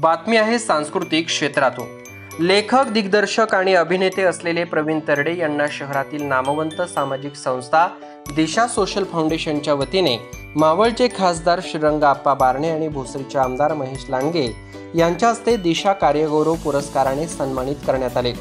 बातमी आहे सांस्कृतिक क्षेत्रातून। लेखक, दिग्दर्शक आणि अभिनेते असलेले प्रवीण तरडे यांना शहरातील नामवंत सामाजिक संस्था दिशा सोशल फाउंडेशनच्या वतीने मावळचे खासदार श्रीरंग आप्पा बारणे आणि भोसरीचे आमदार महेश लांडगे यांच्या हस्ते दिशा कार्यगौरव पुरस्काराने सन्मानित करण्यात आले।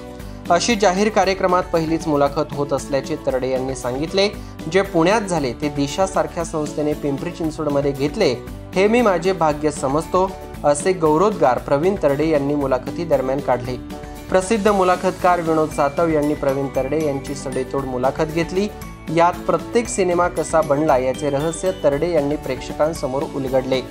अशी जाहीर कार्यक्रमात पहिलीच मुलाखत होत असल्याचे तरडे यांनी सांगितले। जे पुण्यात झाले ते दिशा सारख्या संस्थेने पिंपरी चिंचवडमध्ये घेतले हे मी माझे भाग्य समजतो, असे गौरवोद्गार प्रवीण तरडे यांनी मुलाखती दरम्यान काढले। प्रसिद्ध मुलाखतकार विनोद सातव यांनी प्रवीण तरडे यांची सडेतोड मुलाखत घेतली। यात प्रत्येक सिनेमा कसा बनला याचे रहस्य तरडे यांनी प्रेक्षकांसमोर उलगडले।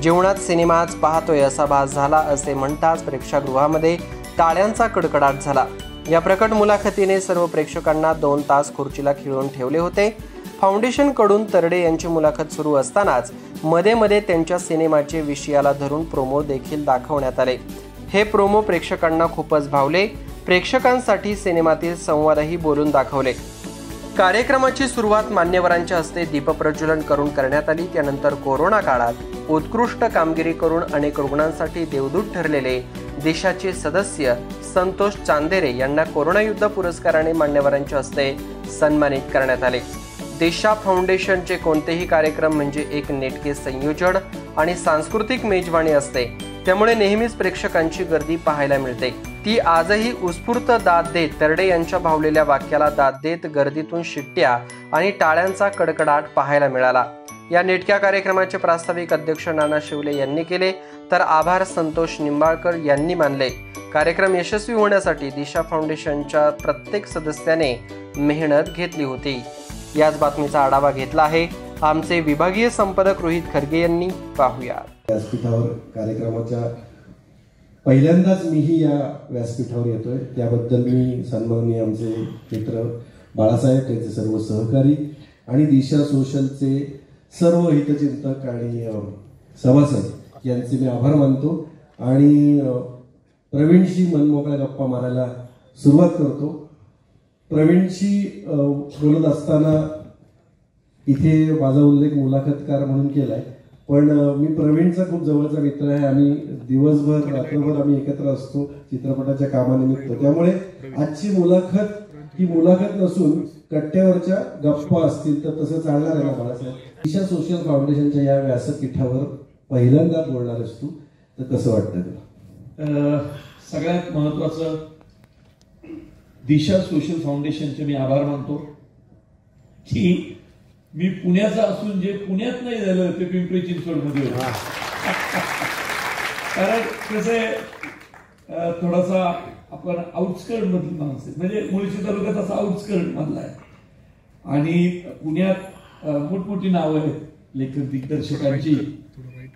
जीवनात सिनेमा आज पाहतोय असा भास झाला असे म्हणताच प्रेक्षागृहामध्ये टाळ्यांचा कडकडाट झाला। या प्रकट मुलाखतीने सर्व प्रेक्षकांना 2 तास खुर्चीला खिळून ठेवले होते। फाउंडेशन कडून तरडे यांची मुलाखत सुरू असतानाच मध्ये त्यांच्या सिनेमाचे विषयाला धरून प्रोमो देखील दाखवण्यात आले। हे प्रोमो प्रेक्षकांना खूपच भावले। प्रेक्षकांसाठी सिनेमातील संवादही बोलून दाखवले। कार्यक्रमाची सुरुवात मान्यवरांच्या हस्ते दीपप्रज्वलन करून करण्यात आली। त्यानंतर कोरोना काळात उत्कृष्ट कामगिरी करून अनेक रुग्णांसाठी देवदूत ठरलेले दिशाचे सदस्य संतोष चांदेरे यांना कोरोना युद्ध पुरस्काराने मान्यवरांच्या हस्ते सन्मानित करण्यात आले। दिशा फाउंडेशनचे कोणतेही कार्यक्रम म्हणजे एक नेटके संयोजन आणि सांस्कृतिक मेजवानी असते, त्यामुळे नेहमीच प्रेक्षकांची गर्दी पाहायला मिळते। ती आजही उत्स्फूर्त दाद देत तरडे यांच्या भावलेल्या वाक्याला दाद देत गर्दीतून शिट्ट्या आणि टाळ्यांचा कडकडाट पाहायला मिळाला। या नेटक्या कार्यक्रमाचे प्रास्ताविक अध्यक्ष नाना शिवले यांनी केले, तर आभार संतोष निंबाळकर यांनी मानले। कार्यक्रम यशस्वी होण्यासाठी दिशा फाउंडेशनच्या प्रत्येक सदस्याने मेहनत घेतली होती। याच बातमीचा आढावा घेतला आहे आमचे विभागीय संपादक रोहित खरगे यांनी। पाहूया। व्यासपीठावर कार्यक्रमाच्या पहिल्यांदाच मीही या व्यासपीठावर येतोय, त्याबद्दल मी सन्माननीय आमचे मित्र बाळासाहेब, त्यांचे सर्व सहकारी आणि दिशा सोशलचे सर्व हितचिंतक आणि सभासद यांचे मी आभार मानतो आणि प्रवीणशी मनमोकळ्या गप्पा मारायला सुरुवात करतो। प्रवीणशी बोलत असताना इथे माझा उल्लेख मुलाखतकार म्हणून केलाय, पण मी प्रवीणचा खूप जवळचा मित्र आहे। आम्ही दिवसभर रात्रभर आम्ही एकत्र असतो चित्रपटाच्या कामानिमित्त, त्यामुळे आजची मुलाखत ही मुलाखत नसून कट्ट्यावरच्या गप्पा असतील तर तसं चालणार आहे ना बाळासाहेब? दिशा सोशल फाउंडेशनच्या या व्यासपीठावर पहिल्यांदा बोलणार आहेस तू, तर कसं वाटतं तुला? सगळ्यात महत्वाचं दिशा सोशल फाउंडेशनचे मी आभार मानतो की मी पुण्याचा असून जे पुण्यात नाही झालं ते पिंपरी चिंचवडमध्ये होतं। कारण कसं थोडासा आपण आउटस्कर्ट मधली माणसं आहे, म्हणजे मुळशी तालुक्यात असा आउटस्कर्ट मधला आहे आणि पुण्यात मोठमोठी नावं आहेत लेखक दिग्दर्शकांची।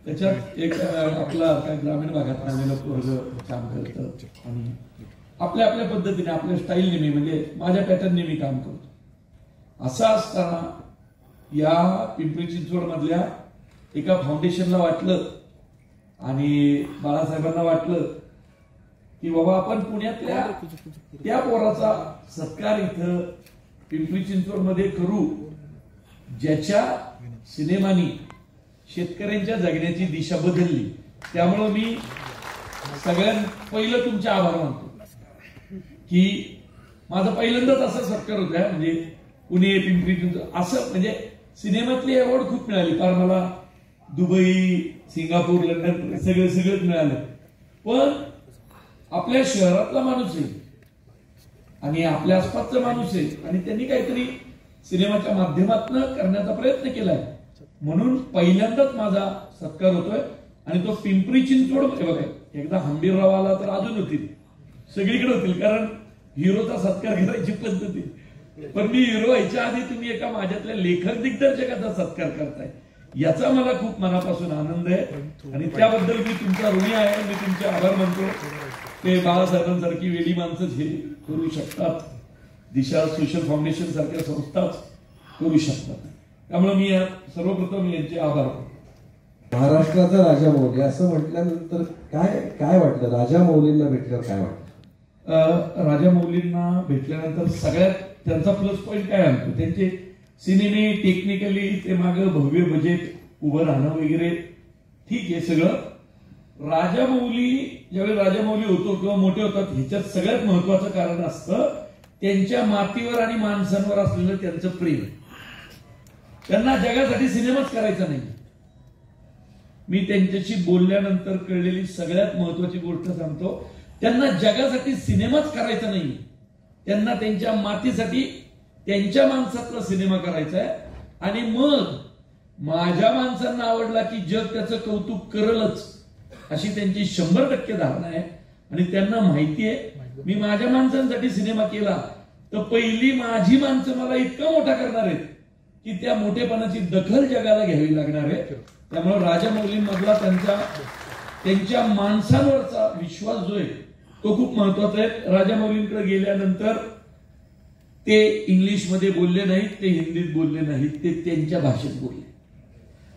त्याच्यात एक आपला काय ग्रामीण भागात आलेलं पोरग काम करतं आणि आपल्या आपल्या पद्धतीने आपल्या स्टाईल नेहमी म्हणजे माझ्या पॅटर्न नेहमी काम करतो। असं असताना या पिंपरी चिंचवड मधल्या एका फाउंडेशनला वाटलं आणि बाळासाहेबांना वाटलं की बाबा आपण पुण्यातल्या त्या पोराचा सत्कार इथं पिंपरी चिंचवड मध्ये करू ज्याच्या सिनेमानी शेतकऱ्यांच्या जगण्याची दिशा बदलली। त्यामुळे मी सगळ्यात पहिलं तुमचे आभार मानतो की माझा पहिल्यांदाच असा सत्कार होता, म्हणजे पुणे पिंपरी चिंचवड असं म्हणजे सिनेमातली अवॉर्ड खूप मिळाली, कारण मला दुबई, सिंगापूर, लंडन सगळंच मिळालं, पण आपल्या शहरातला माणूस आहे आणि आपल्या आसपासचा माणूस आहे आणि त्यांनी काहीतरी सिनेमाच्या माध्यमातून करण्याचा प्रयत्न केलाय, म्हणून पहिल्यांदाच माझा सत्कार होतोय। आणि तो पिंपरी चिंचवड बघा, एकदा हंबीरराव आला तर अजून होतील, सगळीकडे होतील, कारण हिरोचा सत्कार करायची पद्धती। पण मी हिरो व्हायच्या आधी तुम्ही एका माझ्यातल्या लेखक दिग्दर्शकाचा सत्कार करताय, याचा मला खूप मनापासून आनंद आहे आणि त्याबद्दल मी तुमचा ऋणी आहे। मी तुमचे आभार मानतो। ते बाळासाहेबांसारखी वेडी माणसंच हे करू शकतात, दिशा सोशल फाउंडेशन सारख्या संस्थाच करू शकतात, त्यामुळे मी सर्वप्रथम यांचे आभार मानतो। महाराष्ट्राचा राजा मौली असं म्हटल्यानंतर काय काय वाटलं? राजा मौलींना भेटल्यावर काय वाटलं? राजा मौलींना भेटल्यानंतर सगळ्यात त्यांचा प्लस पॉईंट काय आणतो, त्यांचे सिनेमे टेक्निकली ते मागं भव्य बजेट उभं राहणं वगैरे ठीक आहे सगळं, राजामौली ज्यावेळी राजामौली होतो किंवा मोठे होतात ह्याच्यात सगळ्यात महत्वाचं कारण असतं त्यांच्या मातीवर आणि माणसांवर असलेलं त्यांचं प्रेम. त्यांना जगासाठी सिनेमाच करायचा नाही. मी त्यांच्याशी बोलल्यानंतर कळलेली सगळ्यात महत्वाची गोष्ट सांगतो, त्यांना जगासाठी सिनेमाच करायचा नाही, त्यांना त्यांच्या मातीसाठी त्यांच्या माणसातला सिनेमा करायचा आहे. आणि मग माझ्या माणसांना आवडला की जग त्याचं कौतुक करलच अशी त्यांची 100% धारणा आहे. आणि त्यांना माहिती आहे मी माझ्या माणसांसाठी सिनेमा केला तर पहिली माझी माणसं मला इतका मोठा करणार आहेत की त्या मोठेपणाची दखल जगाला घ्यावी लागणार आहे. त्यामुळे राजामौलींमधला त्यांच्या माणसांवरचा विश्वास जो आहे तो खूप महत्वाचा आहे. राजामौलींकडे गेल्यानंतर ते इंग्लिशमध्ये बोलले नाहीत, ते हिंदीत बोलले नाहीत, ते त्यांच्या भाषेत बोलले.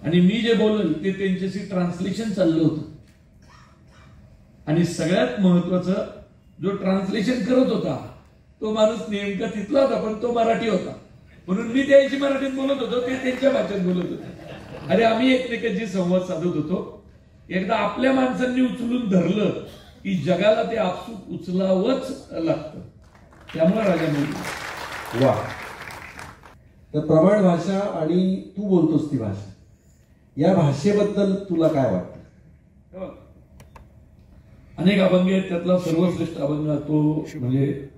आणि मी जे बोलल ते त्यांच्याशी ट्रान्सलेशन चाललं होतं. आणि सगळ्यात महत्वाचं जो ट्रान्सलेशन करत होता तो माणूस नेमका तिथला होता, पण तो मराठी होता. म्हणून मी त्याशी मराठीत बोलत होतो, ते त्यांच्या भाषेत बोलत होते. अरे आम्ही एकमेकांशी संवाद साधत होतो. एकदा आपल्या माणसांनी उचलून धरलं की जगाला ते आपसूक उचलावंच लागतं. त्यामुळे राजामौली. वा. तर प्रमाण भाषा आणि तू बोलतोस ती भाषा, या भाषेबद्दल तुला काय वाटतं? अनेक अभंग आहेत, त्यातला सर्वश्रेष्ठ अभंग तो म्हणजे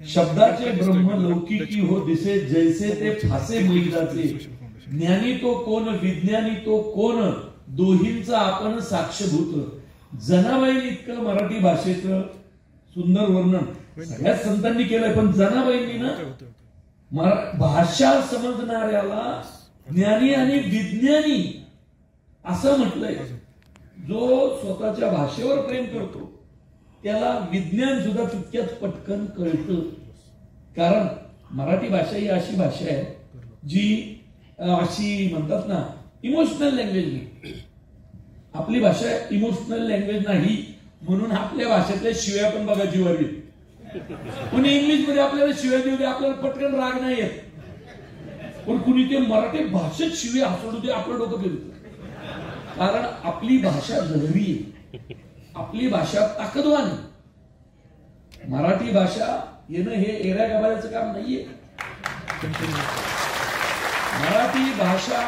शब्दाचे ब्रह्म लौकिकी हो दिसे जैसे ते फासे मैदाचे, ज्ञानी तो कोण विज्ञानी तो कोण, दोहींचा आपण साक्षभूत. जनाबाई इतकं मराठी भाषेचं सुंदर वर्णन सगळ्याच संतांनी केलंय, पण जनाबाईंनी ना भाषा समजणाऱ्याला ज्ञानी आणि विज्ञानी असं म्हटलंय. जो स्वतःच्या भाषेवर प्रेम करतो त्याला विज्ञान सुद्धा तितक्याच पटकन कळतं. कारण मराठी भाषा ही अशी भाषा आहे जी अशी म्हणतात ना इमोशनल लँग्वेज नाही. आपली भाषा इमोशनल लँग्वेज नाही, म्हणून आपल्या भाषेतल्या शिव्या पण बघा जीवावर येत. कुणी इंग्लिश मध्ये आपल्याला शिव्या देऊ दे, आपल्याला पटकन राग नाही येत. पण कुणी ते मराठी भाषेत शिव्या हसवू दे, आपलं डोकं फिरतं. कारण आपली भाषा लहरी आहे, आपली भाषा ताकदवान आहे. मराठी भाषा येणं हे एऱ्या गबाळ्याचं काम नाहीये. मराठी भाषा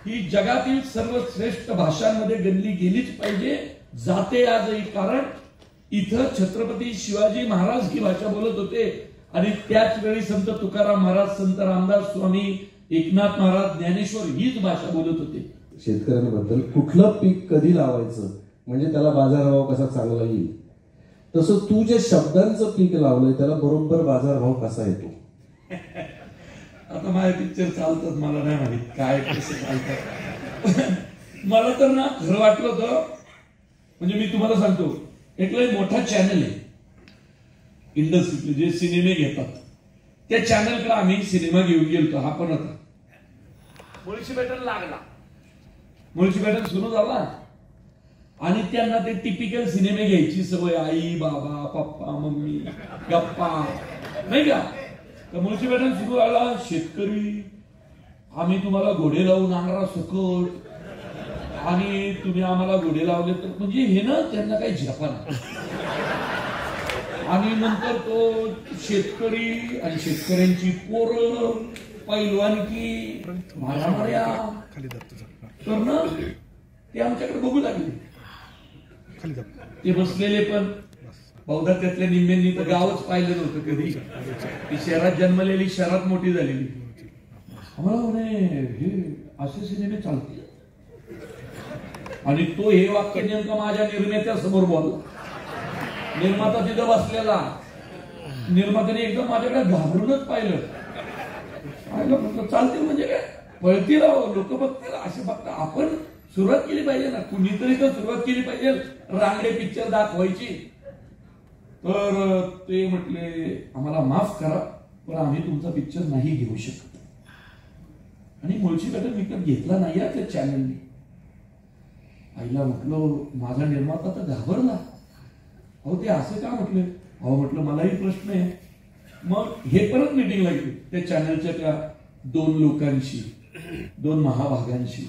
ही जगातील सर्वश्रेष्ठ भाषांमध्ये गणली गेलीच पाहिजे, जाते आजही. कारण इथं छत्रपती शिवाजी महाराज ही भाषा बोलत होते आणि त्याच वेळी संत तुकाराम महाराज, संत रामदास स्वामी, एकनाथ महाराज, ज्ञानेश्वर हीच भाषा बोलत होते. शेतकऱ्यांबद्दल कुठलं पीक कधी लावायचं म्हणजे त्याला बाजारभाव कसा चांगला येईल, तसं तू जे शब्दांचं पीक लावलंय त्याला बरोबर बाजारभाव कसा येतो. आता माझे पिक्चर चालतात, मला नाही माहित काय कसं चालतात. मला तर ना खरं वाटलं होतं, म्हणजे मी तुम्हाला सांगतो, एक मोठा चॅनल आहे इंडस्ट्रीतले जे सिनेमे घेतात, त्या चॅनलकडे आम्ही सिनेमा घेऊन गेलतो. हा पण होता मुळशी पॅटर्न लागला, मुळशी पॅटर्न सुरू झाला आणि त्यांना ते टिपिकल सिनेमे घ्यायची सवय. आई बाबा पप्पा मम्मी गप्पा नाही का. तर मुळशी पॅटर्न सुरू झाला. शेतकरी, आम्ही तुम्हाला घोडे लावून आणणारा सकट, आणि तुम्ही आम्हाला घोडे लावले तर म्हणजे हे ना त्यांना काही झेपा नाही. आणि नंतर तो शेतकरी आणि शेतकऱ्यांची पोरं, पैलवानकी, मारामाऱ्या. तर ना ते आमच्याकडे बघू लागले. ते बसलेले पण बहुधा त्यातल्या निम्म्यांनी तर गावच पाहिलं नव्हतं कधी. ती शहरात जन्मलेली, शहरात मोठी झालेली. आम्हाला म्हणे हे असे सिनेमे चालतील. आणि तो हे वाक्य नेमकं माझ्या निर्मात्यासमोर बोलला. निर्माता तिथं बसलेला. निर्मात्याने एकदम माझ्याकडे घाबरूनच पाहिलं. म्हटलं चालतील म्हणजे काय, पळतील लोक बघतील असे बघता. आपण सुरुवात केली पाहिजे ना, कुणीतरी तर सुरुवात केली पाहिजे रांगडे पिक्चर दाखवायची. तर ते म्हटले आम्हाला माफ करा पण आम्ही तुमचा पिक्चर नाही घेऊ शकत. आणि मुळशी पॅटर्न विकत घेतला नाही त्या चॅनलने. आईला म्हटलं माझा निर्माता तर घाबरला. अहो ते असं का म्हटलं. अहो म्हटलं मलाही प्रश्न आहे. मग हे परत मीटिंग लागली त्या चॅनलच्या त्या 2 लोकांशी, 2 महाभागांशी.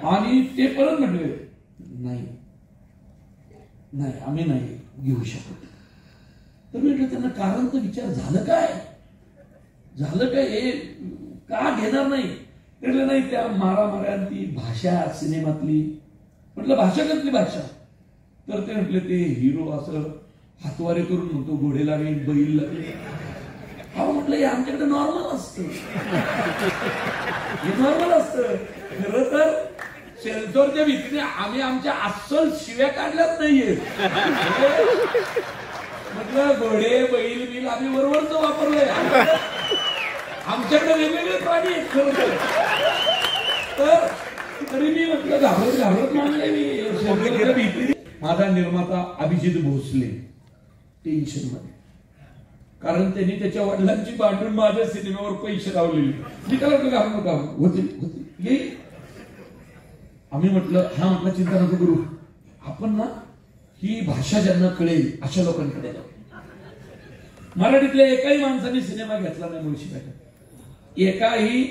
आणि ते परत म्हटले नाही नाही आम्ही नाही घेऊ शकत. तर म्हटलं त्यांना कारण तर विचार, झालं काय हे का घेणार नाही. म्हटलं नाही त्या मारामाऱ्या ती भाषा सिनेमातली. म्हटलं भाषा कसली भाषा. तर ते म्हटले ते हिरो असं हातवारे करून म्हणतो घोडे लागले बैल लागले. अहो म्हटलं हे आमच्याकडे नॉर्मल असतं, हे नॉर्मल असतं. खरं तर सेन्सॉरच्या भीतीने आम्ही आमच्या अस्सल शिव्या काढल्याच नाहीये. म्हटलं घोडे बैल बिल आम्ही बरोबरच वापरलंय. आमच्याकडे वेगवेगळे प्राणी आहेत खरं तर. तरी मी म्हटलं घाबरत मानले मी भीती. माझा निर्माता अभिजित भोसले टेन्शन मध्ये, कारण त्यांनी त्याच्या वडिलांची भांडून माझ्या सिनेमावर पैसे लावलेले. मी त्याला घाबरू नका, होते आम्ही म्हटलं हा म्हटलं चिंता नको करू, आपण ना ही भाषा ज्यांना कळेल अशा लोकांकडे जाऊ. मराठीतल्या एकाही माणसाने सिनेमा घेतला नाही मुळशी पॅटर्न. एकाही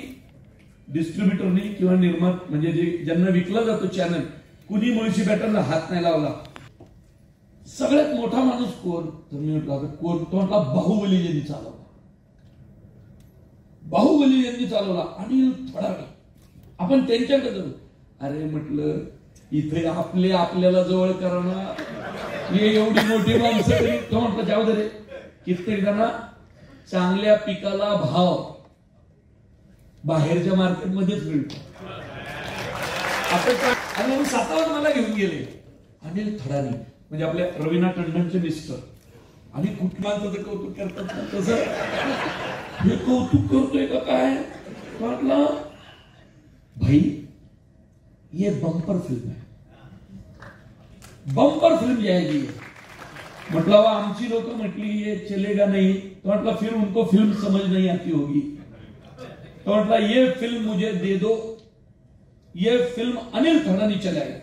डिस्ट्रीब्युटरनी किंवा निर्मात म्हणजे जे ज्यांना विकला जातो चॅनल, कुणी मुळशी पॅटर्नला हात नाही लावला. सगळ्यात मोठा माणूस कोण तर मी म्हटलं कोण, तो म्हटला बाहुबली यांनी चालवला. बाहुबली यांनी चालवला अनिल थोडावे. आपण त्यांच्याकडे जाऊ. अरे म्हटलं इथे आपल्याला जवळ करणं हे एवढी मोठी माणसं तरी. तो म्हटलं जाऊ दे रे, कित्येक जण चांगल्या पिकाला भाव बाहेरच्या मार्केटमध्येच मिळतो. आणि सातावर मला घेऊन गेले अनिल थडानी, म्हणजे आपल्या रवीना टंडनचे मिस्टर. आणि कुटुंबाचं कौतुक करतात तसं हे कौतुक करतोय का काय. म्हटलं भाई ये बंपर फिल्म है, बंपर फिल्म जाएगी. मतलब आमची लोक म्हटली ये चलेगा नहीं. तो मतलब फिर उनको फिल्म समझ नहीं आती होगी. तो मतलब ये फिल्म मुझे दे दो, ये फिल्म अनिल थडानी चलाएगा.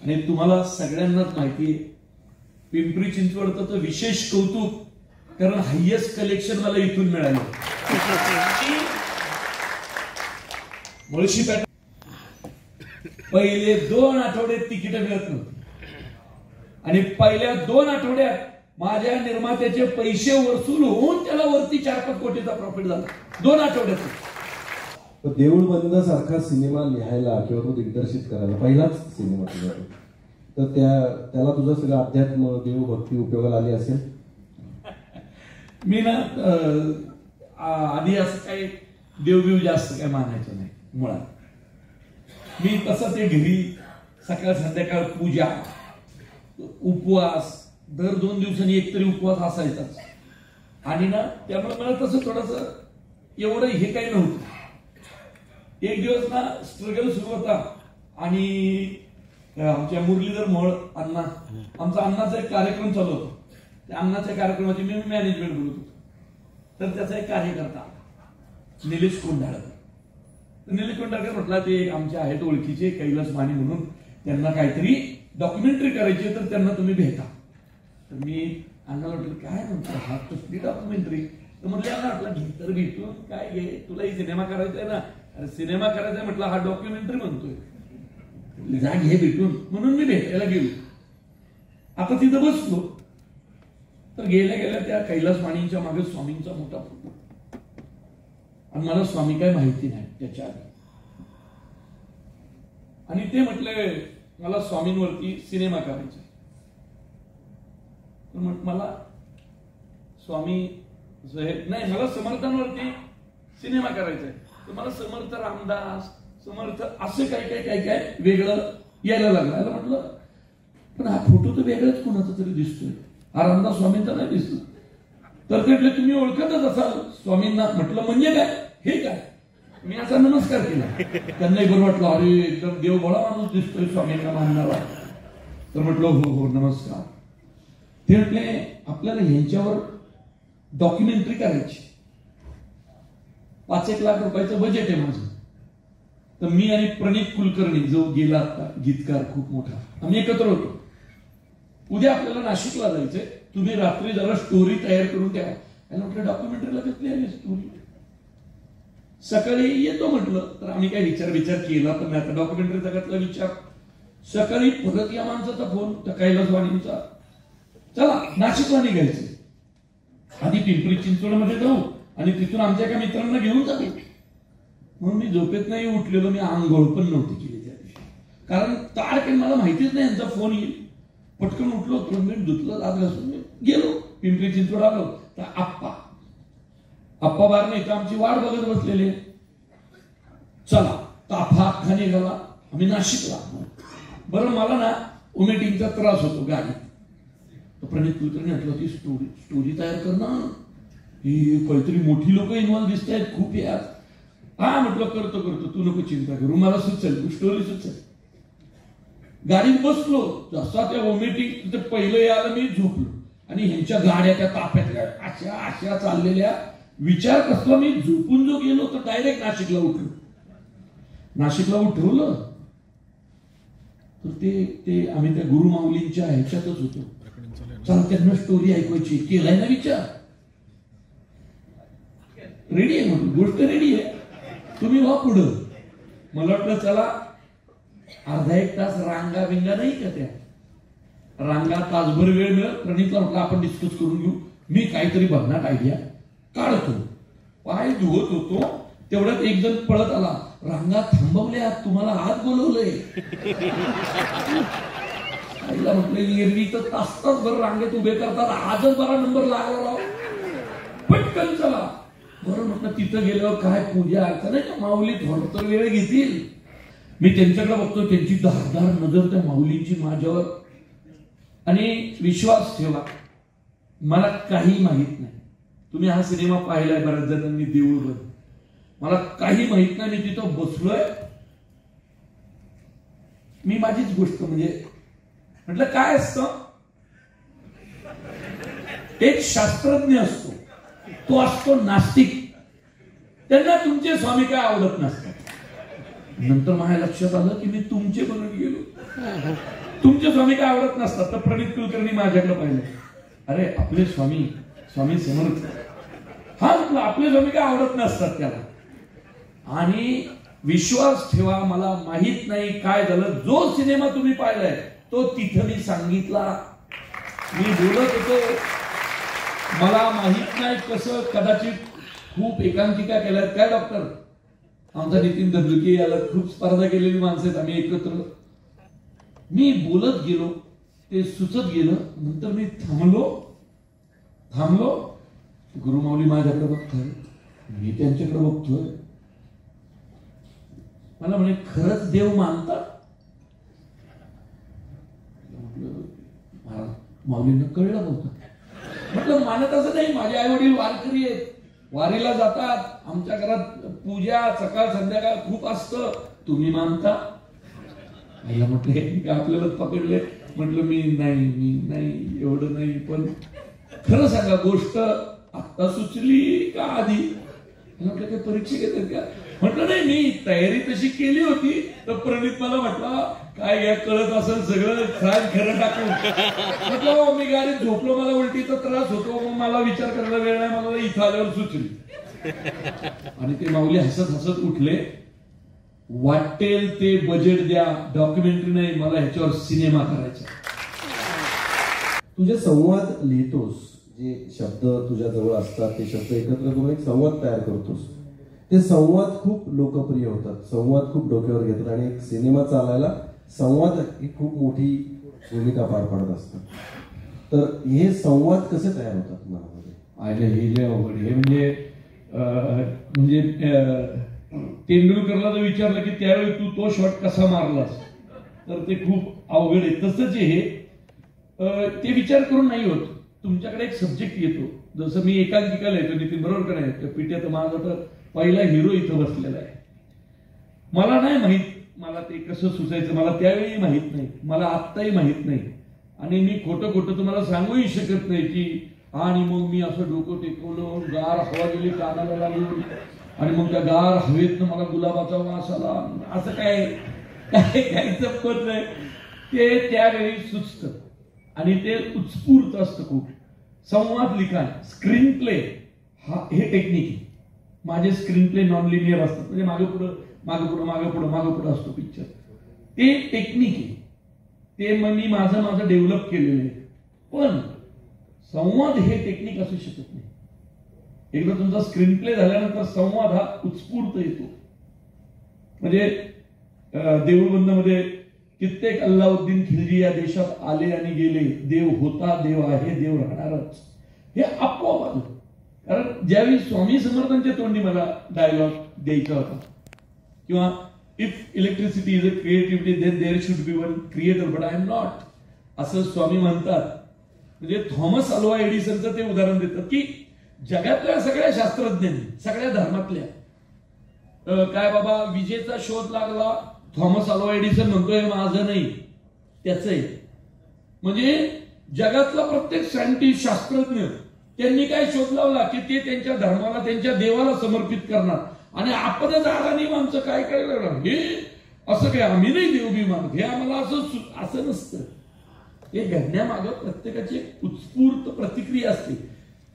आणि तुम्हाला सगळ्यांनाच माहिती आहे पिंपरी चिंचवडचं तर विशेष कौतुक, कारण हायएस्ट कलेक्शन मला इथून मिळालं. मुळशी पॅटर्न पहिले 2 आठवडे तिकीट मिळत नव्हती आणि पहिल्या 2 आठवड्यात माझ्या निर्मात्याचे पैसे वसूल होऊन त्याला वरती 4-5 कोटीचा प्रॉफिट झाला 2 आठवड्यात. देऊळ बंद सारखा सिनेमा लिहायला किंवा तो दिग्दर्शित करायला पहिलाच सिनेमा तुझा, तर त्याला तुझं सगळं अध्यात्म देवभक्ती उपयोगाला आली असेल. मी ना आधी असं काही देवबिव जास्त काही मानायचं नाही मुळात. मी तसं ते घरी सकाळ संध्याकाळ पूजा उपवास दर 2 दिवसांनी एकतरी उपवास असायचाच. आणि ना त्यामुळे मला तसं थोडस एवढं हे काही नव्हतं. एक दिवस ना स्ट्रगल सुरू होता आणि आमच्या मुरलीधर मोहोळ अण्णा, आमचा अण्णाचा एक कार्यक्रम चालू होता. त्या अण्णाच्या कार्यक्रमाची मी मॅनेजमेंट बोलत होतो. तर त्याचा एक कार्यकर्ता निलेश कोंढाळकर. निलेश कोंढाळकर म्हटला ते आमचे आहेत ओळखीचे कैलास माने म्हणून, त्यांना काहीतरी डॉक्युमेंटरी करायची तर त्यांना तुम्ही भेटा. तर मी अण्णाला म्हटलं काय म्हणतो हा कसली डॉक्युमेंटरी. तर म्हटलं अण्णा म्हटलं घे तर भेटून काय घे, तुलाही सिनेमा करायचा आहे ना. अरे सिनेमा करायचा म्हटलं हा डॉक्युमेंटरी म्हणतोय, जा घे भेटून. म्हणून मी भेटायला गेलो. आता तिथं बसलो तर गेल्या गेल्या त्या कैलास मानेंच्या मागे स्वामींचा मोठा फोटो. आणि मला स्वामी काय माहिती नाही त्याच्या आधी. आणि ते म्हटले मला स्वामींवरती सिनेमा करायचा. तर मला स्वामी नाही, मला समर्थांवरती सिनेमा करायचा आहे. तर मला समर्थ रामदास समर्थ असे काय वेगळं यायला लागलं. म्हटलं पण हा फोटो तर वेगळाच कोणाचा तरी दिसतोय, हा रामदास स्वामींचा नाही दिसतो. तर ते म्हटले तुम्ही ओळखतच असाल स्वामींना. म्हटलं म्हणजे काय हे काय. मी असा नमस्कार केला. त्यांनाही बरं वाटलं, अरे एकदम देवभोळा माणूस दिसतोय स्वामींना मानणारा. तर म्हटलं हो हो नमस्कार. ते म्हटले आपल्याला ह्यांच्यावर डॉक्युमेंटरी करायची, 5-1 लाख रुपयाचं बजेट आहे माझं. तर मी आणि प्रणित कुलकर्णी जो गेला आता गीतकार खूप मोठा, आम्ही एकत्र होतो. उद्या आपल्याला नाशिकला जायचंय, तुम्ही रात्री जरा स्टोरी तयार करून ठेवा. म्हटलं डॉक्युमेंटरीला कसली आहे स्टोरी, सकाळी येतो म्हटलं. तर आम्ही काय विचार केला पण नाही. आता डॉक्युमेंटरी जगातला विचार सकाळी परत या माणसाचा फोन त्या कैलासवाडींचा, चला नाशिकला निघायचं, आधी पिंपरी चिंचवडमध्ये जाऊ आणि तिथून आमच्या एका मित्रांना घेऊन जाऊ. म्हणून मी झोपेत नाही उठलेलो, मी आंघोळ पण नव्हती केली त्या दिवशी, कारण तारखेला मला माहितीच नाही यांचा फोन येईल. पटकन उठलो, 2 मिनिट धुतलं, दात घासून गेलो पिंपरी चिंचवड आलो. तर आप्पा बार नाही तर आमची वाट बघत बसलेले. चला ताफा अख्खा निघाला, आम्ही नाशिकला. बरं मला ना उमेटिंगचा त्रास होतो गाडीत. तर प्रणित कुलकर्णी म्हटलं ती स्टोरी तयार कर ना, ही काहीतरी मोठी लोक इन्व्हॉल्व दिसत आहेत खूप यार. हा म्हटलं करतो तू नको चिंता करू, मला सुचेल, तू स्टोरी सुचेल. गाडीत बसलो, जसा त्या ओमेटिंग पहिलं आलं मी झोपलो आणि ह्यांच्या गाड्या त्या ताफ्यातल्या अशा चाललेल्या. विचार कसला, मी झोपून जो गेलो तर डायरेक्ट नाशिकला उठलो. नाशिकला उठवलं तर ते आम्ही त्या गुरु माऊलींच्या ह्याच्यातच होतो. चला त्यांना स्टोरी ऐकवायची, केलाय ना विचार, रेडी आहे म्हणून, गोष्ट रेडी आहे, तुम्ही व्हा पुढं. मला वाटलं चला अर्धा 1 तास रांगा बिंगा नाही का, त्या रांगा तासभर वेळ मिळत. प्रणितला म्हटलं आपण डिस्कस करून घेऊ, मी काहीतरी बघणार आयडिया काढतो. पाय धुवत होतो तेवढ्यात एक जण पळत आला, रांगा थांबवल्या, तुम्हाला आत बोलवलंय. आईला म्हटलं एरवी तर तास-तासभर रांगेत उभे करतात, आजच बरा नंबर लागला राव, पटकन चला. बरं म्हटलं तिथं गेल्यावर काय पूजा अर्चा नाही का, माऊली थोडं तर वेळ घेतील. मी त्यांच्याकडे बघतो, त्यांची धारदार नजर त्या माऊलींची माझ्यावर. आणि विश्वास ठेवा, मला काही माहित नाही. तुम्ही हा सिनेमा पाहिलाय बऱ्याच जणांनी, देऊळवर, मला काही माहित नाही. मी तिथं बसलोय, मी माझीच गोष्ट म्हणजे म्हटलं काय असतं, एक शास्त्रज्ञ असतो, तो असतो नास्तिक, त्यांना तुमचे स्वामी काय आवडत नसतात. नंतर माझ्या लक्षात आलं की मी तुमचे बनून गेलो, तुमचे स्वामी काय आवडत नसतात. तर प्रणित कुलकर्णी माझ्याकडे पाहिलं, अरे आपले स्वामी समर्थ, हा म्हटलं आपले स्वामी काय आवडत नसतात त्याला. आणि विश्वास ठेवा, मला माहित नाही काय झालं. जो सिनेमा तुम्ही पाहिलाय तो तिथं मी सांगितला, मी बोलत होतो, मला माहित नाही कसं, कदाचित खूप एकांकिका केल्यात काय डॉक्टर, आमचा नितीन दबलुके याला खूप स्पर्धा केलेली माणसं आहेत, आम्ही एकत्र. मी बोलत गेलो, ते सुचत गेलं. नंतर मी थांबलो, गुरुमाऊली माझ्याकडे बघतोय, मी त्यांच्याकडे बघतोय. मला म्हणे खरंच देव मानता? माऊलींना कळलं होतं. म्हटलं मानत असं नाही, माझे आई वडील वारकरी आहेत, वारीला जातात, आमच्या घरात पूजा सकाळ संध्याकाळ खूप असतं, तुम्ही मानता? आईला म्हटलं आपल्याला पकडले. म्हटलं मी नाही एवढं नाही, पण खरं सांगा गोष्ट आता सुचली का आधी? म्हटलं काय परीक्षा घेतात का? म्हटलं नाही, मी तयारी तशी केली होती. तर प्रणित मला म्हटलं काय या कळत असेल सगळं, खरं टाकून. म्हटलं मी गाडीत झोपलो, मला उलटीचा त्रास होतो, मग मला विचार करायला वेळ नाही, मला इथं आल्यावर सुचली. आणि ते माऊली हसत उठले, वाटेल ते बजेट द्या, डॉक्युमेंटरी नाही, मला ह्याच्यावर सिनेमा करायचा. तुझे संवाद लिहितोस, जे शब्द तुझ्या जवळ असतात ते शब्द एकत्र करून एक संवाद तयार करतोस. ते संवाद खूप लोकप्रिय होतात, संवाद खूप डोक्यावर घेतात आणि एक सिनेमा चालायला संवाद ही खूप मोठी भूमिका पार पाडत असतात. तर हे संवाद कसे तयार होतात मनामध्ये? आयला हे लय अवघड. हे म्हणजे तेंडुलकरला जर विचारलं की त्यावेळी तू तो शॉट कसा मारलास, तर ते खूप अवघड आहे. तसंच हे ते विचार करून नाही होत. तुमच्याकडे एक सब्जेक्ट येतो, जसं मी एकांकिका लिहितो, नितीन बरोबर का नाही, पिठ्यात माझा तर पहिला हिरो इथं बसलेला आहे. मला नाही माहित मला ते कसं सुचायचं, मला त्यावेळी माहित नाही, मला आत्ताही माहित नाही. आणि मी खोटं तुम्हाला सांगूही शकत नाही की आणि मग मी असं डोकं टेकवलं, गार हवा गेली कानाला लागली आणि मग त्या गार हवेतनं मला गुलाबाचा वास आला, असं काय जपत नाही. ते त्यावेळी सुचतं आणि ते उत्स्फूर्त असतं खूप. संवाद लिखाण, स्क्रीन प्ले हे टेक्निक आहे. माझे स्क्रीन प्ले नॉन लिनियर असतात, म्हणजे मागे पुढं असतो पिक्चर. ते टेक्निक आहे. ते मी माझं डेव्हलप केलेलं आहे. पण संवाद हे टेक्निक असू शकत नाही. एकदा तुमचा स्क्रीन प्ले झाल्यानंतर संवाद हा उत्स्फूर्त येतो. म्हणजे देऊळबंदमध्ये कित्येक अल्लाउद्दीन खिलजी या देशात आले आणि गेले. देव होता, देव आहे, देव राहणारच, हे आपोआप आलं. कारण ज्यावेळी स्वामी समर्थांच्या तोंडी मला डायलॉग द्यायचा होता, किंवा if electricity is a creativity then there should be one creator but I am not, असं स्वामी म्हणतात. म्हणजे थॉमस अल्वा एडिसनचं ते उदाहरण देतात की जगातल्या सगळ्या शास्त्रज्ञांनी, सगळ्या धर्मातल्या, काय बाबा विजेचा शोध लागला, थॉमस अल्वा एडिसन म्हणतोय माझं नाही, त्याचं आहे. म्हणजे जगातला प्रत्येक सायंटिस्ट, शास्त्रज्ञ, त्यांनी काय शोध लावला की ते त्यांच्या धर्माला, त्यांच्या देवाला समर्पित करणार. आणि आपणच अडाणी माणसं काय काय करणार, हे असं काय आम्ही नाही देव बी मानत, हे आम्हाला असं नसतं. हे घडण्यामागं प्रत्येकाची उत्स्फूर्त प्रतिक्रिया असते.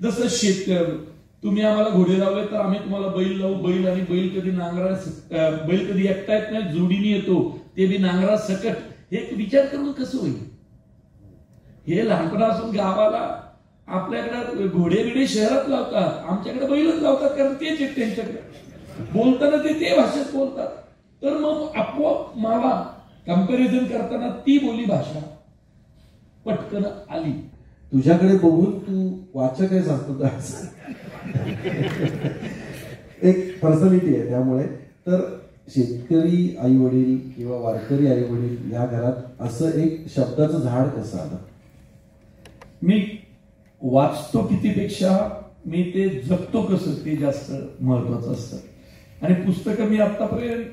जसं शेतकरी, तुम्ही आम्हाला घोडे लावले तर आम्ही तुम्हाला बैल लावू. बैल आणि बैल कधी बैल कधी एकटा येत नाही, जोडीने येतो, ते बी नांगरा सकट. हे विचार करून कसं होईल? हे लहानपणापासून गावाला आपल्याकडे घोडे बिडे शहरात लावतात, आमच्याकडे बैलच लावतात, कारण तेच आहेत त्यांच्याकडे. बोलताना ते भाषेत बोलतात. तर मग आपोआप मला कंपॅरिझन करताना ती बोली भाषा पटकन आली. तुझ्याकडे बघून तू वाचक आहे सांगतो एक पर्सनॅलिटी आहे. त्यामुळे तर शेतकरी आई वडील किंवा वारकरी आई वडील या घरात असं एक शब्दाचं झाड कसं आलं? मी वाचतो कितीपेक्षा मी ते जगतो कसं ते जास्त महत्वाचं असतं. आणि पुस्तकं मी आतापर्यंत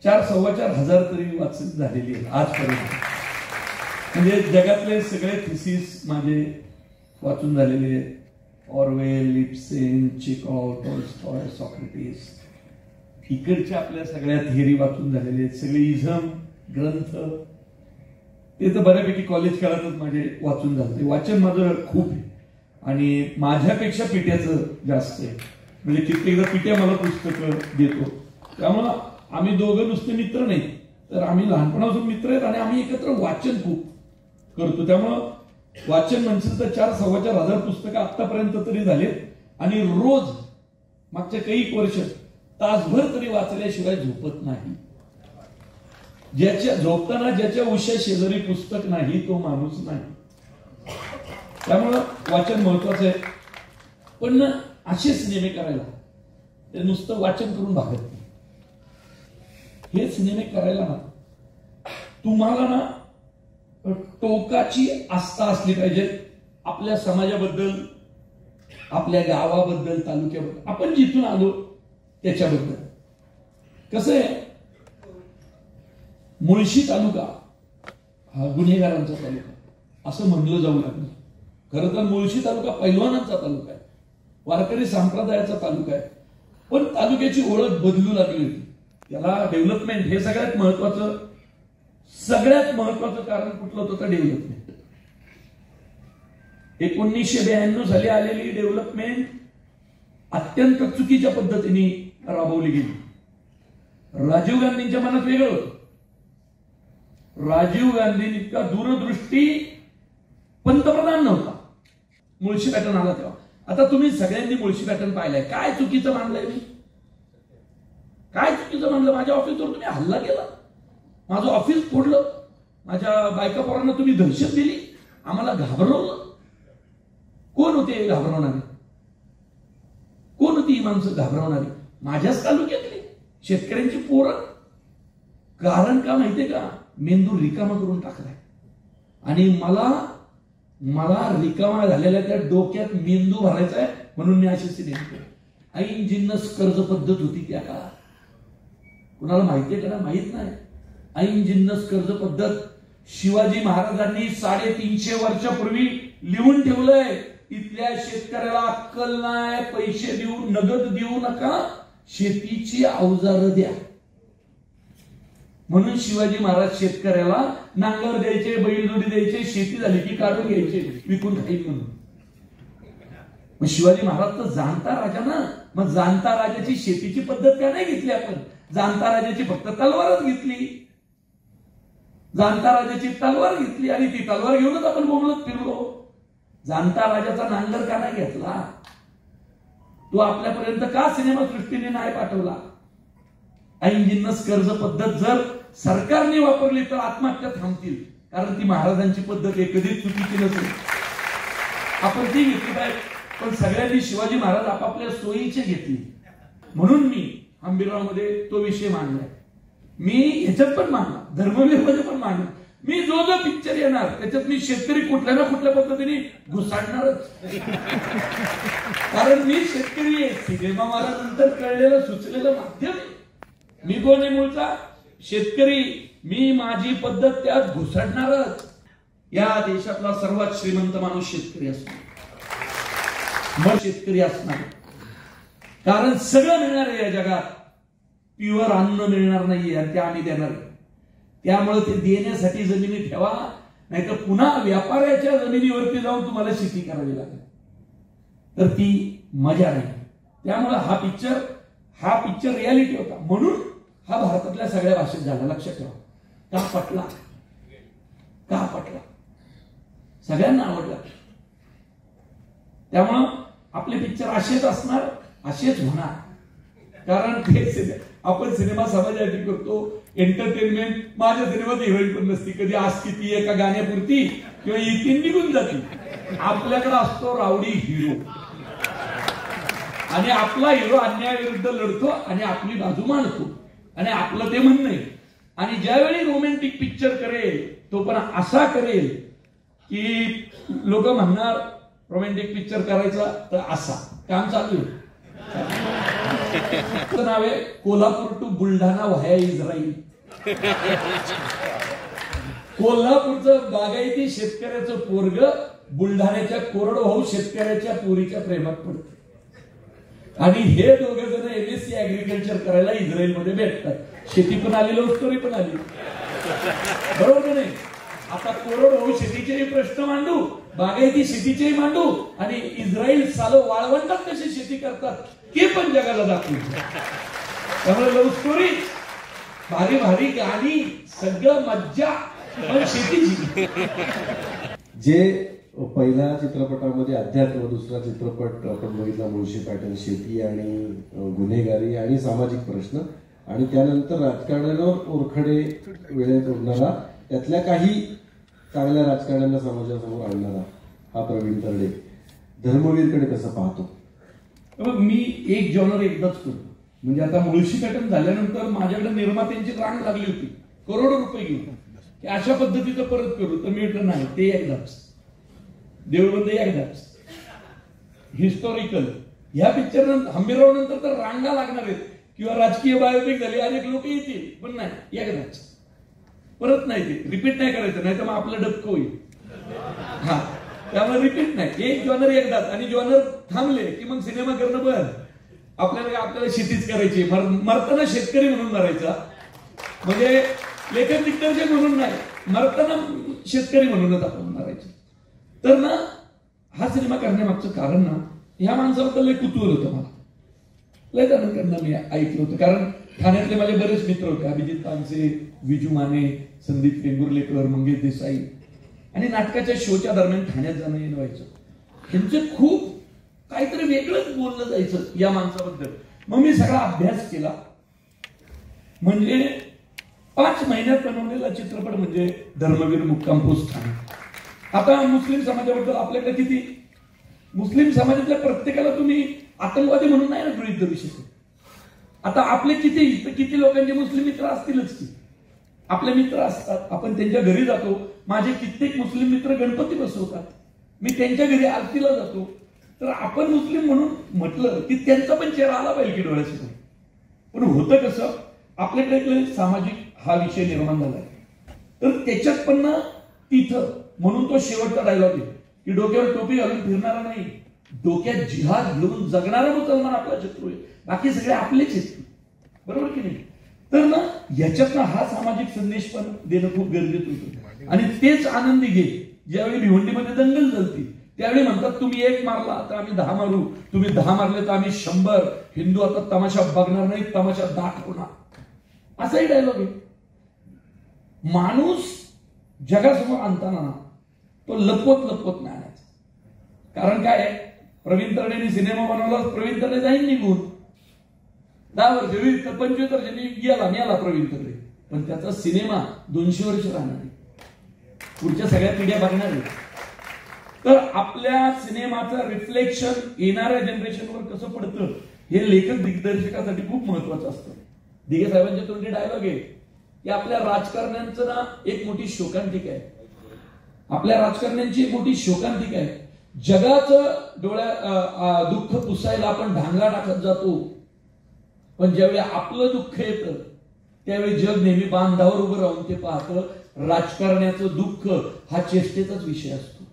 4,4,500 तरी वाचत झालेली आहेत आजपर्यंत. म्हणजे जगातले सगळे थिसिस माझे वाचून झालेले. ऑरवेल, इब्सेन, चेखॉव, टॉल्स्टॉय, सॉक्रेटिस, इकडच्या आपल्या सगळ्या थिअरी वाचून झालेले आहेत. सगळे इझम ग्रंथ ते तर बऱ्यापैकी कॉलेज काळातच माझे वाचून झाले. वाचन माझं खूप आहे आणि माझ्यापेक्षा पिट्याचं जास्त आहे. म्हणजे कित्येकदा पिट्या मला पुस्तकं देतो. त्यामुळं आम्ही दोघं नुसते मित्र नाही, तर आम्ही लहानपणापासून मित्र आहेत आणि आम्ही एकत्र वाचन खूप करतो. त्यामुळं वाचन म्हणशील तर 4,4,500 पुस्तकं आतापर्यंत तरी झालेत. आणि रोज मागच्या काही वर्ष तासभर तरी वाचल्याशिवाय झोपत नाही. झोपताना ज्याच्या उश्या शेजारी पुस्तक नाही तो माणूस नाही. त्यामुळं वाचन महत्वाचं आहे. पण ना असे सिनेमे करायला ते नुसतं वाचन करून भागत नाही. हे सिनेमे करायला ना तुम्हाला ना टोकाची आस्था असली पाहिजे आपल्या समाजाबद्दल, आपल्या गावाबद्दल, तालुक्याबद्दल, आपण जिथून आलो त्याच्याबद्दल. कसं आहे, मुळशी तालुका हा गुन्हेगारांचा तालुका असं म्हणलं जाऊ लागलं. खरं तर मुळशी तालुका पैलवानांचा तालुका आहे, वारकरी संप्रदायाचा तालुका आहे. पण तालुक्याची ओळख बदलू लागली होती. त्याला डेव्हलपमेंट हे सगळ्यात महत्वाचं कारण कुठलं होतं? डेव्हलपमेंट. 1992 साली आलेली डेव्हलपमेंट अत्यंत चुकीच्या पद्धतीने राबवली गेली. राजीव गांधींच्या मनात वेगळं होतं. राजीव गांधी इतका दूरदृष्टी पंतप्रधान नव्हता मुळशी पॅटर्न आला तेव्हा. आता तुम्ही सगळ्यांनी मुळशी पॅटर्न पाहिलाय. काय चुकीचं मानलंय मी? काय चुकीचं मानलं? माझ्या ऑफिसवर तुम्ही हल्ला केला, माझं ऑफिस फोडलं, माझ्या बायका पोरांना तुम्ही दहशत दिली, आम्हाला घाबरवलं. कोण होते घाबरवणारे? कोण होती ही माणसं घाबरवणारी? माझ्याच तालुक्यातली शेतकऱ्यांची पोरं. कारण का माहितीये का? मेंदू रिकामा करून टाकलाय. आणि मला रिकामा झालेल्या त्या डोक्यात मेंदू भरायचा आहे म्हणून मी अशी सिनेमा केली. ऐन जिन्नस कर्ज पद्धत होती त्या काळात. कुणाला माहितीये का? माहित नाही. ऐन जिन्नस कर्ज पद्धत शिवाजी महाराजांनी 350 वर्षापूर्वी लिहून ठेवलंय. इथल्या शेतकऱ्याला अक्कल नाही, पैसे देऊ, नगद देऊ नका, शेतीची अवजारं द्या. म्हणून शिवाजी महाराज शेतकऱ्याला नांगर द्यायचे, बैलजोडी द्यायचे, शेती झाली की काढून घ्यायचे, विकून खाईल म्हणून. मग शिवाजी महाराज तर जाणता राजा ना. मग जाणता राजाची शेतीची पद्धत का नाही घेतली आपण? जाणता राजाची फक्त तलवारच घेतली. जाणता राजाची तलवार घेतली आणि ती तलवार घेऊनच आपण बोंबलत फिरलो. जाणता राजाचा नांगर का नाही घेतला? तो आपल्यापर्यंत का सिनेमा सृष्टीने नाही पाठवला? ऐन जिन्नस कर्ज पद्धत जर सरकारने वापरली तर आत्महत्या थांबतील, कारण ती महाराजांची पद्धत आहे, कधीच चुकीची नसेल. आपण ती घेतली पाहिजे. पण सगळ्यांनी शिवाजी महाराज आपापल्या सोयीचे घेतली. म्हणून मी हंबीरराव मध्ये तो विषय मांडलाय. मी ह्याच्यात पण मांडला, धर्मवीर मध्ये पण मांडला. मी जो जो पिक्चर येणार त्याच्यात मी शेतकरी कुठल्या ना कुठल्या पद्धतीने घुसाडणारच. कारण मी शेतकरी आहे. सिनेमा मला नंतर कळलेलं सुचलेलं माध्यम. मी कोण आहे? मूळचा शेतकरी. मी माझी पद्धत त्यात घुसडणारच. या देशातला सर्वात श्रीमंत माणूस शेतकरी असणार, मग शेतकरी असणार. कारण सगळं मिळणार आहे या जगात, प्युअर अन्न मिळणार नाहीये आणि ते आम्ही देणार. त्यामुळे ते देण्यासाठी जमिनी ठेवा, नाही तर पुन्हा व्यापाऱ्याच्या जमिनीवरती जाऊन तुम्हाला शेती करावी लागेल, तर ती मजा नाही. त्यामुळे हा पिक्चर रियालिटी होता. म्हणून हा भारतातल्या सगळ्या भाषेत झाला. लक्षात ठेवा. का पटला? सगळ्यांना आवडला. त्यामुळं आपले पिक्चर असेच असणार, असेच होणार. कारण ते आपण सिनेमा समाजासाठी करतो, एंटरटेनमेंट. माझ्या सिनेमात हिरोईन पण नसती, कधी असती ती एका गाण्यापुरती किंवा इथून निघून जाते. आपल्याकडे असतो रावडी हिरो, आणि आपला हिरो अन्यायाविरुद्ध लढतो आणि आपली बाजू मांडतो आणि आपलं ते म्हणणं आहे. आणि ज्यावेळी रोमॅन्टिक पिक्चर करेल तो पण असा करेल की लोक म्हणणार रोमॅन्टिक पिक्चर करायचा तर असा. काम चालू आहे. नाव आहे Kolhapur to Buldhana via Israel. कोल्हापूरचं बागायती शेतकऱ्याचं पोरग बुलढाण्याच्या कोरडवाहू शेतकऱ्याच्या पोरीच्या प्रेमात पडतं. आणि हे दोघे जण MSc ऍग्रिकल्चर करायला इस्रायलमध्ये भेटतात. शेती पण आली, लव्ह स्टोरी पण आली. बरोबर नाही? आता कोरडवाहू शेतीचेही प्रश्न मांडू, बागायती शेतीचेही मांडू, आणि इस्रायल सालो वाळवंटात कशी शेती करतात ते पण जगाला दाखवू. त्यामुळे लव्ह स्टोरी, भारी भारी गाणी, सगळं मज्जा, पण शेतीची. जे पहिल्या चित्रपटामध्ये अध्यात्म, दुसरा चित्रपट आपण बघितला मुळशी पॅटर्न, शेती आणि गुन्हेगारी आणि सामाजिक प्रश्न, आणि त्यानंतर राजकारणावर ओरखडे वेळेत उडणारा, त्यातल्या काही चांगल्या राजकारण्यांना समाजासमोर आणणारा हा प्रवीण तरडे. धर्मवीरकडे कसं पाहतो? मी एक जॉनर एकदाच करतो. म्हणजे आता मुळशी पॅटर्न झाल्यानंतर माझ्याकडे निर्मात्यांची रांग लागली होती करोडो रुपये घेऊन, की अशा पद्धतीचं परत करू. तर मी म्हटलं नाही, ते एकदाच. देऊळबंद एकदाच. हिस्टॉरिकल ह्या पिक्चर नंतर, हंबीरराव नंतर तर रांगा लागणार आहेत, किंवा राजकीय बायोपिक झाली, अनेक लोक येतील, पण नाही, एकदाच. परत नाही, ते रिपीट नाही करायचं, नाही तर मग आपलं डबकं होईल. हा, त्यामुळे रिपीट नाही. एक जॉनर एकदाच. आणि जॉनर थांबले की मग सिनेमा करणं बंद. आपल्याला शेतीच करायची. मरताना शेतकरी म्हणून मरायचा, म्हणजे लेखक दिग्दर्शक म्हणून नाही, मरताना शेतकरी म्हणूनच आपण मरायचं. तर ना हा सिनेमा करण्यामागचं कारण ना, ह्या माणसाबद्दल लय कुतूहल होतं मला. लय जणांकडनं मी ऐकलं होतं, कारण ठाण्यातले माझे बरेच मित्र होते. अभिजित तानसे, विजू माने, संदीप वेंगुर्लेकर, मंगेश देसाई. आणि नाटकाच्या शोच्या दरम्यान ठाण्यात जाणं येणं व्हायचं. त्यांचं खूप काहीतरी वेगळंच बोललं जायचं या माणसाबद्दल. मग मी सगळा अभ्यास केला. म्हणजे 5 महिन्यात बनवलेला चित्रपट म्हणजे धर्मवीर मुक्काम पोस्ट ठाणे. आता मुस्लिम समाजाबद्दल आपल्याकडे किती, मुस्लिम समाजातल्या प्रत्येकाला तुम्ही आतंकवादी म्हणून नाही ना गृहीत धरू शकत. आता आपले किती लोकांचे मुस्लिम मित्र असतीलच की. आपले मित्र असतात, आपण त्यांच्या घरी जातो. माझे कित्येक मुस्लिम मित्र गणपती बसवतात, मी त्यांच्या घरी आरतीला जातो. तर आपण मुस्लिम म्हणून म्हटलं की त्यांचा पण चेहरा आला पाहिजे की डोळ्यासमोर. पण होतं कसं, आपल्याकडे सामाजिक हा विषय निर्माण झालाय, तर त्याच्यात पण ना तिथं, म्हणून तो शेवटचा डायलॉग आहे की डोक्यावर टोपी घालून फिरणारा नाही, डोक्यात जिहाद घेऊन जगणारा मुसलमान आपला शत्रू आहे, बाकी सगळे आपलेच आहेत. बरोबर की नाही? तर ना याच्यातनं हा सामाजिक संदेश पण देणं खूप गरजेचं होतं. आणि तेच आनंदी घे ज्यावेळी भिवंडीमध्ये दंगल झालती, त्यावेळी म्हणतात तुम्ही 1 मारला तर आम्ही 10 मारू, तुम्ही 10 मारले तर आम्ही 100. हिंदू आता तमाशा बघणार नाही, तमाशा दाट होणार. असाही डायलॉग आहे. माणूस जगासमोर आणताना तो लपवत नाही आणायचा. कारण काय आहे, प्रवीण तरडेंनी सिनेमा बनवला, प्रवीण तरडे जाईन निघून 10 वर्ष 20 25 वर्षांनी गेला प्रवीण तरडे, पण त्याचा सिनेमा 200 वर्ष राहणार आहे, पुढच्या सगळ्या पिढ्या बघणार आहे. तर आपल्या सिनेमाचं रिफ्लेक्शन येणाऱ्या जनरेशनवर कसं पडतं हे लेखक दिग्दर्शकासाठी खूप महत्वाचं असतं. दिघे साहेबांच्या तोंडी डायलॉग आहे की आपल्या राजकारण्यांचं ना एक मोठी शोकांतिका आहे, आपल्या राजकारण्यांची एक मोठी शोकांतिका आहे. जगाचं दुःख पुसायला आपण ढांगा टाकत जातो, पण ज्यावेळी आपलं दुःख येतं त्यावेळी जग नेहमी बांधावर उभं राहून ते पाहतं. राजकारण्याचं दुःख हा चेष्टेचाच विषय असतो,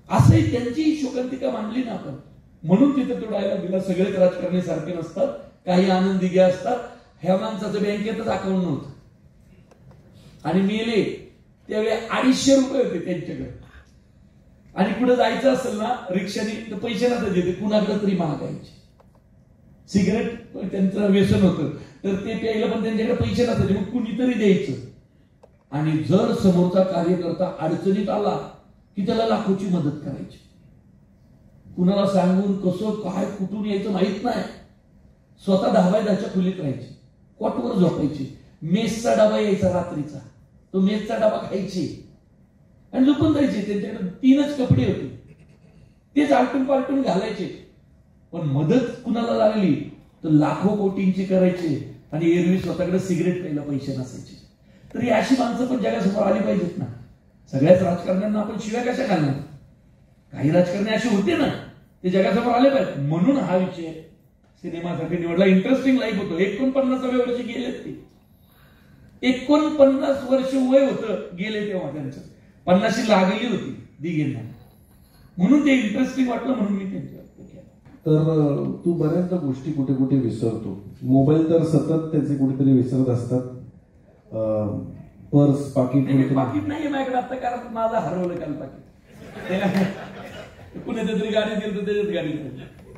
असंही त्यांची शोकांतिका मांडली ना आपण, म्हणून तिथे तो डायलॉग दिला. सगळेच राजकारणी सारखे नसतात, काही आनंदी गे असतात. ह्या माणसाचं बँकेतच अकाउंट नव्हतं आणि मेले त्यावेळी 250 रुपये होते त्यांच्याकडे, आणि पुढे जायचं असेल ना रिक्षाने तर पैसे नसतात, ते कुणाकडे तरी मागायचे. सिगरेट त्यांचं व्यसन होतं तर ते प्यायला पण त्यांच्याकडे पैसे नसतात, मग कुणीतरी द्यायचं. आणि जर समोरचा कार्यकर्ता अडचणीत आला की त्याला लाखोची मदत करायची. कुणाला सांगून कसं काय कुठून यायचं माहित नाही, स्वतः 10x10च्या खोलीत राहायचे, कॉटवर झोपायचे. मेसचा डबा यायचा रात्रीचा, तो मेसचा डबा खायचे आणि झोपून जायचे. त्यांच्याकडे 3च कपडे होते, तेच आलटून पालटून घालायचे. पण मदत कुणाला लागली तर लाखो कोटींची करायचे, आणि एरवी स्वतःकडे सिगरेट प्यायला पैसे नसायचे. तर ही अशी माणसं पण जगासमोर आली पाहिजेत ना. सगळ्याच राजकारण्यांना आपण शिव्या कशा घालणार, काही राजकारणी असे होते ना, ते जगासमोर आले पाहिजे. म्हणून हा विषय सिनेमासाठी निवडला. इंटरेस्टिंग लाईफ होतं. 49व्या वर्षी गेले ते, 49 वर्ष वय होतं गेले तेव्हा, त्यांचं 50शी लागली होती दिघेंना, म्हणून ते इंटरेस्टिंग वाटलं, म्हणून मी त्यांच्या. तर तू बऱ्याचदा गोष्टी कुठे कुठे विसरतो. मोबाईल तर सतत त्याचे कुठेतरी विसरत असतात. पर्स पाकिट नाही माझ्याकडे आता, कारण माझं हरवलं काल पाकिट. कुणाच्या तरी गाडी गेलं तर त्याच्यात गाडी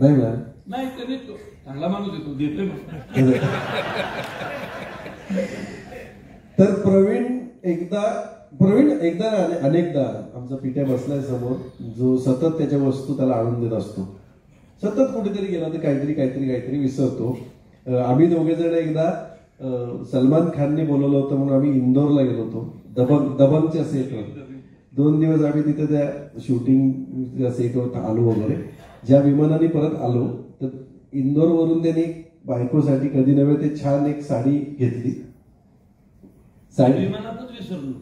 नाही ना, नाही ते देतो, चांगला माणूस येतो, देतोय. तर प्रवीण एकदा अनेकदा आमचा पिट्या बसलाय समोर, जो सतत त्याच्या वस्तू त्याला आणून देत असतो. सतत कुठेतरी गेला तर काहीतरी विसरतो. आम्ही दोघे जण एकदा सलमान खानने बोलवलं होतं म्हणून आम्ही इंदोरला गेलो होतो, दबंगच्या सेटवर. 2 दिवस आम्ही तिथे त्या शूटिंग सेटवर आलो वगैरे. ज्या विमानाने परत आलो तर इंदोर वरून त्यांनी बायकोसाठी कधी नव्हे ते छान एक साडी घेतली. साडी विमानातच विसरलो,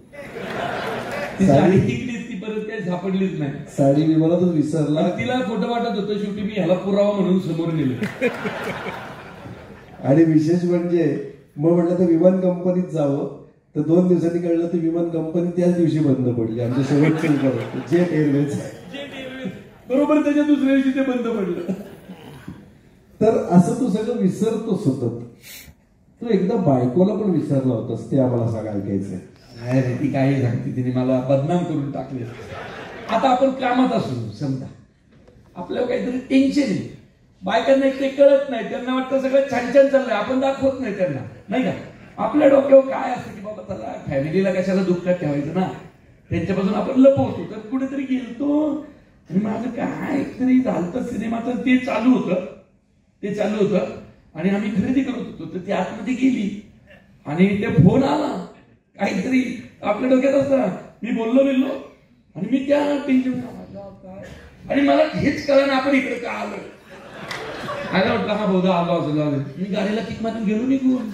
साडी टिकलीच, ती परत काही सापडलीच नाही. साडी विमानातच विसरला. तिला खोटं वाटत होतं, शेवटी मी ह्याला पुरावा म्हणून समोर नेलं. आणि विशेष म्हणजे मग म्हटलं तर विमान कंपनीत जावं, तर 2 दिवसांनी कळलं तर विमान कंपनी त्याच दिवशी बंद पडली. आमच्या शेवटची जेट एअरवेज बरोबर त्याच्या दुसऱ्या दिवशी ते बंद पडलं. तर असं तू सगळं विसरतो सतत. तू एकदा बायकोला पण विसरला होतास, ते आम्हाला सगळं ऐकायचंय. नाही रे, ती काही सांगते, तिने मला बदनाम करून टाकले. आता आपण कामात असू समजा, आपल्याला काहीतरी टेन्शन आहे, बायकांना ते कळत नाही, त्यांना वाटतं सगळं छान छान चाललंय, आपण दाखवत नाही त्यांना, नाही का. आपल्या डोक्यावर काय असतं की बाबा चला फॅमिलीला कशाला दुःखात ठेवायचं ना, त्यांच्यापासून आपण लपवतो. तर कुठेतरी गेलतो आणि माझं काय तरी झालं सिनेमाचं, ते चालू होतं आणि आम्ही खरेदी करत होतो. तर ती आतमध्ये गेली आणि ते फोन आला, काहीतरी आपल्या डोक्यात असतं. मी बोललो आणि मी त्या टेन्शन, आणि मला हेच कळलं आपण इकडे का आलो. आला वाटलं हा बहुधा आलो असं. मी गाडीला किक मारून निघून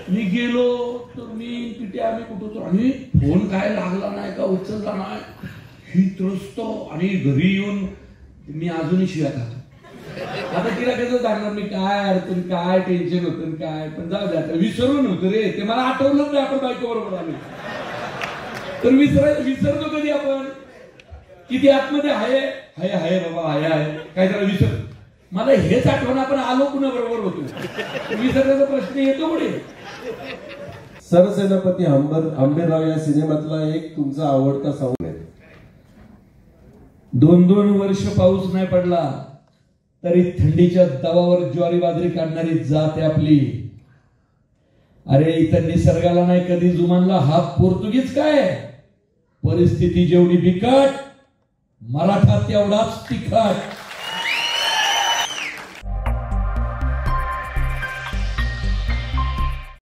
गेलो. तर मी पिटे आम्ही कुठं होतो आणि फोन काय लागला नाही का, उचलला नाही, ही त्रस्त. आणि घरी येऊन मी अजूनही शिव्या खातो. आता तिला कसं सांगणार मी, काय अडचण, काय टेन्शन होतं काय. पण जाऊ द्या, विसरून होतं रे, ते मला आठवलं नाही आपण बायको बरोबर आलो. तर विसरतो कधी आपण, किती आतमध्ये आहे बाबा, आहे काय जरा विसर. मला हेच आठवण आपण आलो कुणा बरोबर होतो, विसरण्याचा प्रश्न येतो पुढे. सरसेनापती आंबेराव या सिनेमातला एक तुमचा आवडता सॉंग आहे. 2-2 वर्ष पाऊस नाही पडला तरी थंडीच्या दबावर ज्वारी बाजरी काढणारी जात आहे आपली. अरे इथं निसर्गाला नाही कधी जुमानला, हा पोर्तुगीज काय? परिस्थिती जेवढी बिकट, मराठा तेवढाच तिखट.